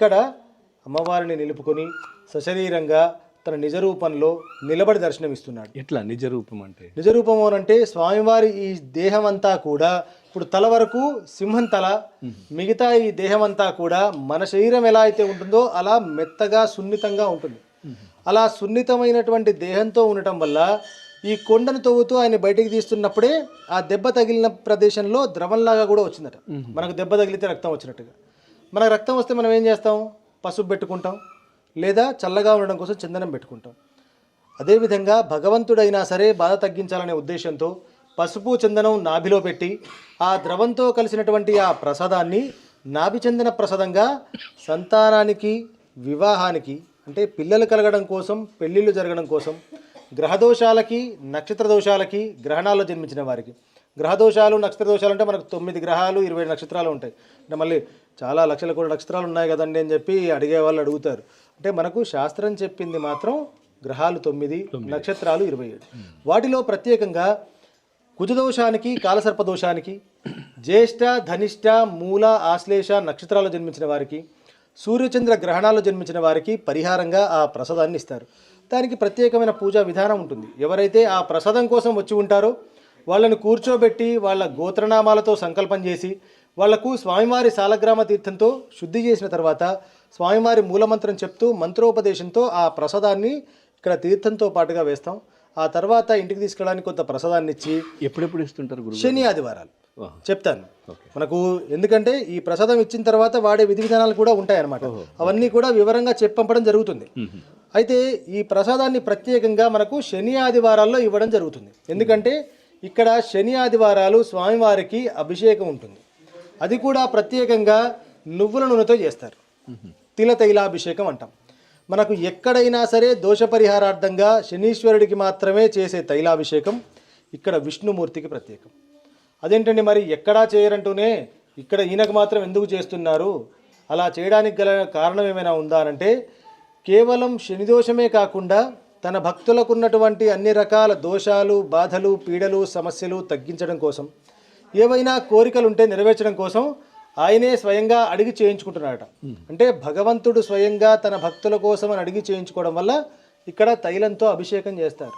ఇక్కడ అమ్మవారిని నిలుపుకొని సశరీరంగా తన నిజ రూపంలో నిలబడి దర్శనమిస్తున్నాడు. ఎట్లా నిజ రూపం అంటే? నిజ రూపము అంటే స్వామివారి ఈ దేహం అంతా కూడా ఇప్పుడు తల వరకు సింహం తల, మిగతా ఈ దేహం అంతా కూడా మన శరీరం ఎలా అయితే ఉంటుందో అలా మెత్తగా సున్నితంగా ఉంటుంది. అలా సున్నితమైనటువంటి దేహంతో ఉండటం వల్ల ఈ కొండను తవ్వుతూ ఆయన బయటికి తీస్తున్నప్పుడే ఆ దెబ్బ తగిలిన ప్రదేశంలో ద్రవంలాగా కూడా వచ్చిందట. మనకు దెబ్బ తగిలితే రక్తం వచ్చినట్టుగా. మనకు రక్తం వస్తే మనం ఏం చేస్తాం? పసుపు పెట్టుకుంటాం, లేదా చల్లగా ఉండడం కోసం చందనం పెట్టుకుంటాం. అదేవిధంగా భగవంతుడైనా సరే బాధ తగ్గించాలనే ఉద్దేశంతో పసుపు చందనం నాభిలో పెట్టి ఆ ద్రవంతో కలిసినటువంటి ఆ ప్రసాదాన్ని నాభి చందన ప్రసాదంగా సంతానానికి, వివాహానికి అంటే పిల్లలు కలగడం కోసం, పెళ్ళిళ్ళు జరగడం కోసం, గ్రహదోషాలకి, నక్షత్ర దోషాలకి, గ్రహణాల్లో జన్మించిన వారికి, గ్రహదోషాలు నక్షత్ర దోషాలు అంటే మనకు 9 గ్రహాలు 20 నక్షత్రాలు ఉంటాయి. అంటే మళ్ళీ చాలా లక్షల కోట్ల నక్షత్రాలు ఉన్నాయి కదండి అని చెప్పి అడిగే వాళ్ళు అడుగుతారు. అంటే మనకు శాస్త్రం చెప్పింది మాత్రం గ్రహాలు 9, నక్షత్రాలు 27. వాటిలో ప్రత్యేకంగా కుజదోషానికి, కాలసర్పదోషానికి, జ్యేష్ఠ, ధనిష్ట, మూల, ఆశ్లేష నక్షత్రాల్లో జన్మించిన వారికి, సూర్యచంద్ర గ్రహణాల్లో జన్మించిన వారికి పరిహారంగా ఆ ప్రసాదాన్ని ఇస్తారు. దానికి ప్రత్యేకమైన పూజా విధానం ఉంటుంది. ఎవరైతే ఆ ప్రసాదం కోసం వచ్చి ఉంటారో వాళ్ళని కూర్చోబెట్టి వాళ్ళ గోత్రనామాలతో సంకల్పం చేసి వాళ్లకు స్వామివారి సాలగ్రామ తీర్థంతో శుద్ధి చేసిన తర్వాత స్వామివారి మూలమంత్రం చెప్తూ మంత్రోపదేశంతో ఆ ప్రసాదాన్ని ఇక్కడ తీర్థంతో పాటుగా వేస్తాం. ఆ తర్వాత ఇంటికి తీసుకెళ్ళడానికి కొంత ప్రసాదాన్ని ఇచ్చి ఎప్పుడెప్పుడు ఇస్తుంటారు గురువు? శని ఆదివారాలు చెప్తాను మనకు. ఎందుకంటే ఈ ప్రసాదం ఇచ్చిన తర్వాత వాడే విధి విధానాలు కూడా ఉంటాయన్నమాట. అవన్నీ కూడా వివరంగా చెప్పంపడం జరుగుతుంది. అయితే ఈ ప్రసాదాన్ని ప్రత్యేకంగా మనకు శని ఆదివారాల్లో ఇవ్వడం జరుగుతుంది. ఎందుకంటే ఇక్కడ శని ఆదివారాలు స్వామివారికి అభిషేకం ఉంటుంది. అది కూడా ప్రత్యేకంగా నువ్వుల నూనెతో చేస్తారు. తిల తైలాభిషేకం అంటాం. మనకు ఎక్కడైనా సరే దోష పరిహారార్థంగా శనీశ్వరుడికి మాత్రమే చేసే తైలాభిషేకం ఇక్కడ విష్ణుమూర్తికి ప్రత్యేకం. అదేంటండి మరి ఎక్కడా చేయరంటూనే ఇక్కడ ఈయనకు మాత్రం ఎందుకు చేస్తున్నారు? అలా చేయడానికి గల కారణం ఏమైనా ఉందా అంటే కేవలం శనిదోషమే కాకుండా తన భక్తులకు ఉన్నటువంటి అన్ని రకాల దోషాలు, బాధలు, పీడలు, సమస్యలు తగ్గించడం కోసం, ఏవైనా కోరికలు ఉంటే నెరవేర్చడం కోసం ఆయనే స్వయంగా అడిగి చేయించుకుంటున్నాడట. అంటే భగవంతుడు స్వయంగా తన భక్తుల కోసం అని అడిగి చేయించుకోవడం వల్ల ఇక్కడ తైలంతో అభిషేకం చేస్తారు.